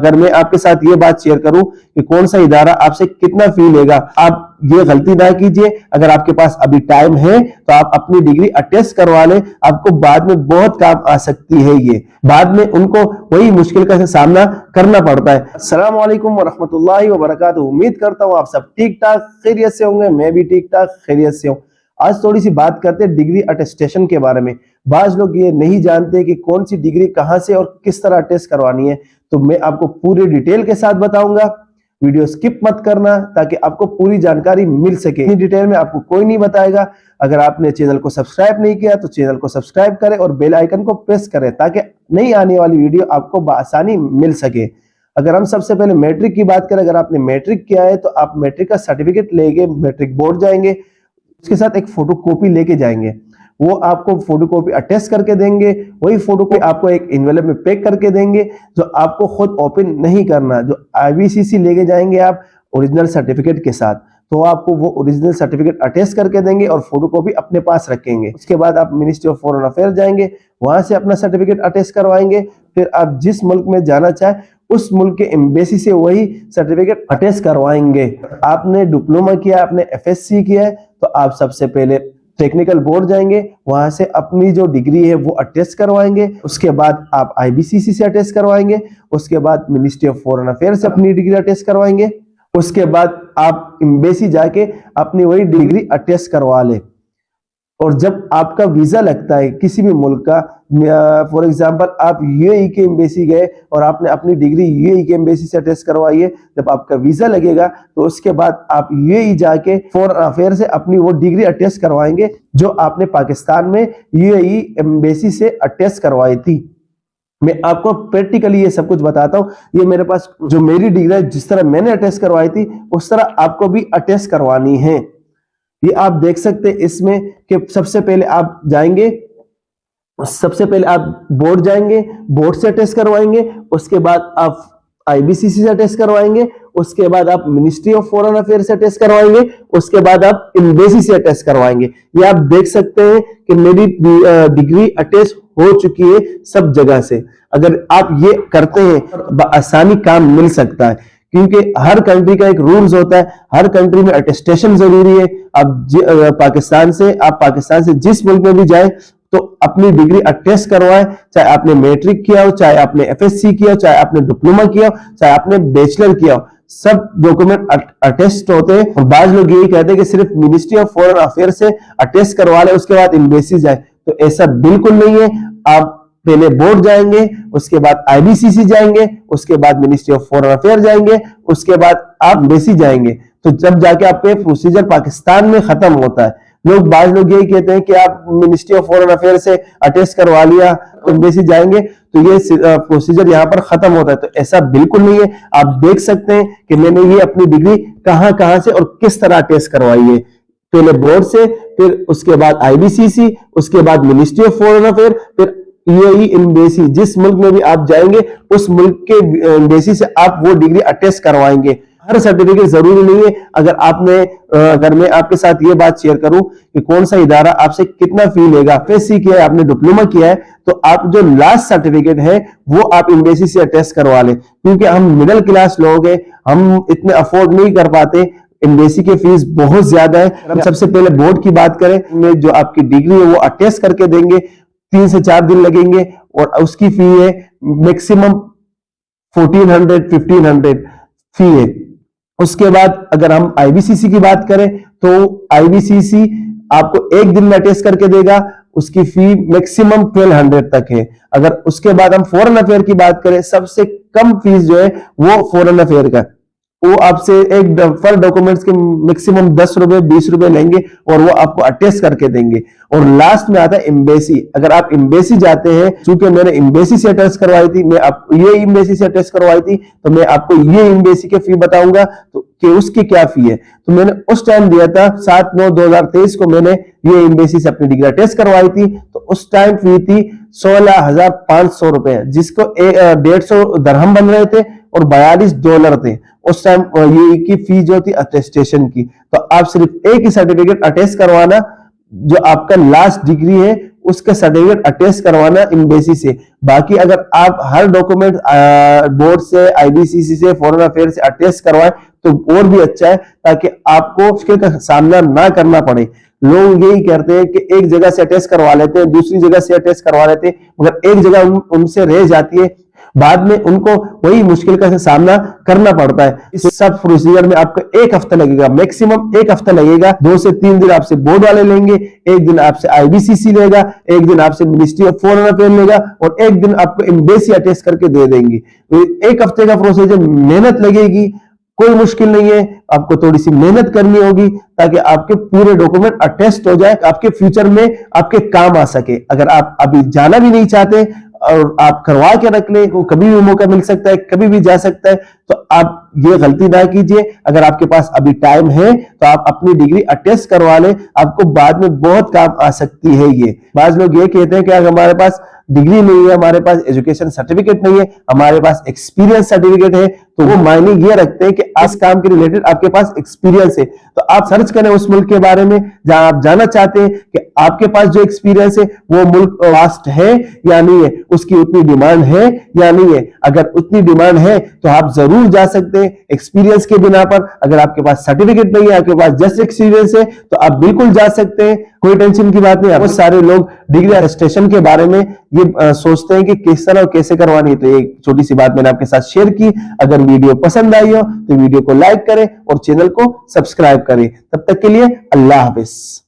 अगर मैं आपके साथ ये बात शेयर करूं कि कौन सा इदारा आपसे कितना फी लेगा, आप ये गलती ना कीजिए। अगर आपके पास अभी टाइम है तो आप अपनी डिग्री अटेस्ट करवा लें, आपको बाद में बहुत काम आ सकती है। ये बाद में उनको वही मुश्किल का सामना करना पड़ता है। अस्सलाम वालेकुम वरहमतुल्लाहि वबरकातुहू। उम्मीद करता हूँ आप सब ठीक ठाक खैरियत से होंगे, मैं भी ठीक ठाक खैरियत से हूँ। आज थोड़ी सी बात करते हैं डिग्री अटेस्टेशन के बारे में। बाज लोग ये नहीं जानते कि कौन सी डिग्री कहां से और किस तरह अटेस्ट करवानी है, तो मैं आपको पूरी डिटेल के साथ बताऊंगा। वीडियो स्किप मत करना ताकि आपको पूरी जानकारी मिल सके। इतनी डिटेल में आपको कोई नहीं बताएगा। अगर आपने चैनल को सब्सक्राइब नहीं किया तो चैनल को सब्सक्राइब करें और बेल आइकन को प्रेस करें ताकि नई आने वाली वीडियो आपको बआसानी मिल सके। अगर हम सबसे पहले मैट्रिक की बात करें, अगर आपने मैट्रिक किया है तो आप मैट्रिक का सर्टिफिकेट लेके मैट्रिक बोर्ड जाएंगे, उसके साथ एक फोटो कॉपी लेके जाएंगे। वो आपको फोटो कॉपी अटेस्ट करके देंगे। वही फोटो कॉपी आपको एक एनवेलप में पैक करके देंगे जो आपको खुद ओपन नहीं करना। जो IBCC लेके जाएंगे आप ओरिजिनल सर्टिफिकेट के साथ, तो आपको वो ओरिजिनल सर्टिफिकेट अटेस्ट करके देंगे और फोटो कॉपी अपने पास रखेंगे। उसके बाद आप मिनिस्ट्री ऑफ फॉरेन अफेयर जाएंगे, वहां से अपना सर्टिफिकेट अटेस्ट करवाएंगे। फिर आप जिस मुल्क में जाना चाहे उस मुल्क के एम्बेसी से वही सर्टिफिकेट अटेस्ट करवाएंगे। आपने डिप्लोमा किया, आपने FSC किया है तो आप सबसे पहले टेक्निकल बोर्ड जाएंगे, वहां से अपनी जो डिग्री है वो अटेस्ट करवाएंगे। उसके बाद आप IBCC से अटेस्ट करवाएंगे। उसके बाद मिनिस्ट्री ऑफ फॉरेन अफेयर से अपनी डिग्री अटेस्ट करवाएंगे। उसके बाद आप एम्बेसी जाके अपनी वही डिग्री अटेस्ट करवा ले। और जब आपका वीजा लगता है किसी भी मुल्क का, फॉर एग्जांपल आप UAE के एम्बेसी गए और आपने अपनी डिग्री UAE के एम्बेसी से अटेस्ट करवाई है, जब आपका वीजा लगेगा तो उसके बाद आप UAE जाके फॉरेन अफेयर से अपनी वो डिग्री अटेस्ट करवाएंगे जो आपने पाकिस्तान में UAE एम्बेसी से अटेस्ट करवाई थी। मैं आपको प्रैक्टिकली ये सब कुछ बताता हूँ। ये मेरे पास जो मेरी डिग्री है, जिस तरह मैंने अटेस्ट करवाई थी उस तरह आपको भी अटेस्ट करवानी है। ये आप देख सकते हैं इसमें कि सबसे पहले आप जाएंगे, सबसे पहले आप बोर्ड जाएंगे, बोर्ड से अटेस्ट करवाएंगे। उसके बाद आप IBCC से अटेस्ट करवाएंगे। उसके बाद आप मिनिस्ट्री ऑफ फॉरेन अफेयर से अटेस्ट करवाएंगे। उसके बाद आप एम्बेसी से अटेस्ट करवाएंगे। ये आप देख सकते हैं कि मेरी डिग्री अटेस्ट हो चुकी है सब जगह से। अगर आप ये करते हैं आसानी काम मिल सकता है, क्योंकि हर कंट्री का एक रूल्स होता है। हर कंट्री में अटेस्टेशन जरूरी है। अब पाकिस्तान से जिस मुल्क में भी जाए तो अपनी डिग्री अटेस्ट करवाएं, चाहे आपने मैट्रिक किया हो, चाहे आपने FSC किया हो, चाहे आपने डिप्लोमा किया हो, चाहे आपने बैचलर किया हो, सब डॉक्यूमेंट अटेस्ट होते हैं। और बाज लोग यही कहते हैं कि सिर्फ मिनिस्ट्री ऑफ फॉरेन अफेयर से अटेस्ट करवा ले उसके बाद एम्बेसी जाए, तो ऐसा बिल्कुल नहीं है। आप पहले बोर्ड जाएंगे, उसके बाद IBCC जाएंगे, उसके बाद मिनिस्ट्री ऑफ फॉरेन अफेयर जाएंगे, उसके बाद आप एम्बेसी जाएंगे, तो जब जाके आपका प्रोसीजर पाकिस्तान में खत्म होता है। बाज लोग यही कहते हैं कि आप मिनिस्ट्री ऑफ फॉरेन अफेयर से अटेस्ट करवा लिया, एम्बेसी जाएंगे तो ये प्रोसीजर यहाँ पर खत्म होता है, तो ऐसा बिल्कुल नहीं है। आप देख सकते हैं कि मैंने ये अपनी डिग्री कहां से और किस तरह अटेस्ट करवाई है। पहले बोर्ड से, फिर उसके बाद IBCC, उसके बाद मिनिस्ट्री ऑफ फॉरेन अफेयर, फिर UAE एम्बेसी। जिस मुल्क में भी आप जाएंगे उस मुल्क के एम्बेसी से आप वो डिग्री अटेस्ट करवाएंगे। हर सर्टिफिकेट जरूरी नहीं है। अगर मैं आपके साथ ये बात शेयर करूं कि कौन सा इदारा आपसे कितना फी लेगा, FSC किया है, आपने डिप्लोमा किया है, तो आप जो लास्ट सर्टिफिकेट है वो आप एम्बेसी से अटेस्ट करवा लें। क्योंकि हम मिडिल क्लास लोग हैं, हम इतने अफोर्ड नहीं कर पाते, एम्बेसी की फीस बहुत ज्यादा है। हम सबसे पहले बोर्ड की बात करें, में जो आपकी डिग्री है वो अटेस्ट करके देंगे, 3 से 4 दिन लगेंगे और उसकी फी है मैक्सिमम 1400-1500 फी है। उसके बाद अगर हम IBCC की बात करें तो IBCC आपको एक दिन में अटेस्ट करके देगा, उसकी फी मैक्सिमम 1200 तक है। अगर उसके बाद हम फॉरेन अफेयर की बात करें, सबसे कम फीस जो है वो फॉरेन अफेयर का, वो आपसे एक फर डॉक्यूमेंट्स के मैक्सिमम 10 रुपए 20 रुपए लेंगे और वो आपको अटेस्ट करके देंगे। और लास्ट में आता है एम्बेसी। अगर आप एम्बेसी जाते हैं, चूंकि मैंने एम्बेसी से अटेस्ट करवाई थी, मैं आप ये एम्बेसी से अटेस्ट करवाई थी, तो मैं आपको ये एम्बेसी के फी बताऊंगा तो कि उसकी क्या फी है। तो मैंने उस टाइम दिया था 7/9/2023 को मैंने ये एम्बेसी से अपनी डिग्री अटेस्ट करवाई थी, तो उस टाइम फी थी 16,500 रुपए, जिसको 150 दरहम बन रहे थे और $42 थे उस टाइम ये की फी जो थी अटेस्टेशन की। तो आप सिर्फ एक ही सर्टिफिकेट अटेस्ट करवाना, जो आपका लास्ट डिग्री है उसका सर्टिफिकेट अटेस्ट करवाना एम्बेसी से। बाकी अगर आप हर डॉक्यूमेंट बोर्ड से, आईबीसीसी से, फॉरेन अफेयर से अटेस्ट करवाएं तो और भी अच्छा है, ताकि आपको मुश्किल का सामना ना करना पड़े। लोग यही करते हैं कि एक जगह से अटेस्ट करवा लेते हैं, दूसरी जगह से अटेस्ट करवा लेते हैं, मगर एक जगह उनसे रह जाती है, बाद में उनको वही मुश्किल का सामना करना पड़ता है। इस सब प्रोसीजर में आपको एक हफ्ता लगेगा, मैक्सिमम एक हफ्ता लगेगा। 2 से 3 दिन आपसे बोर्ड वाले लेंगे, एक दिन आपसे आईबीसीसी लेगा, एक दिन आपसे मिनिस्ट्री ऑफ फॉरेन अफेयर लेगा और एक दिन आपको एम्बेसी अटेस्ट करके दे देंगे। तो एक हफ्ते का प्रोसीजर, मेहनत लगेगी, कोई मुश्किल नहीं है। आपको थोड़ी सी मेहनत करनी होगी ताकि आपके पूरे डॉक्यूमेंट अटेस्ट हो जाए, आपके फ्यूचर में आपके काम आ सके। अगर आप अभी जाना भी नहीं चाहते और आप करवा के रख ले, वो कभी भी मौका मिल सकता है, कभी भी जा सकता है, तो आप ये गलती ना कीजिए। अगर आपके पास अभी टाइम है तो आप अपनी डिग्री अटेस्ट करवा लें, आपको बाद में बहुत काम आ सकती है। ये बाज लोग ये कहते हैं कि अगर हमारे पास डिग्री नहीं है, हमारे पास एजुकेशन सर्टिफिकेट नहीं है, हमारे पास एक्सपीरियंस सर्टिफिकेट है, तो वो मायने ये रखते हैं कि इस काम के रिलेटेड आपके पास एक्सपीरियंस है। तो आप सर्च करें उस मुल्क के बारे में जहां आप जाना चाहते हैं कि आपके पास जो एक्सपीरियंस है वो मुल्क वास्ट है या नहीं है, उसकी उतनी डिमांड है या नहीं है। अगर उतनी डिमांड है तो आप जरूर जा सकते हैं एक्सपीरियंस के बिना पर। अगर आपके पास सर्टिफिकेट नहीं है, आपके पास जस्ट एक्सपीरियंस है, तो आप बिल्कुल जा सकते हैं, कोई टेंशन की बात नहीं। बहुत सारे लोग डिग्री अटेस्टेशन के बारे में ये सोचते हैं कि किस तरह और कैसे करवानी है, तो एक छोटी सी बात मैंने आपके साथ शेयर की। अगर वीडियो पसंद आई हो तो वीडियो को लाइक करें और चैनल को सब्सक्राइब करें। तब तक के लिए अल्लाह हाफिज।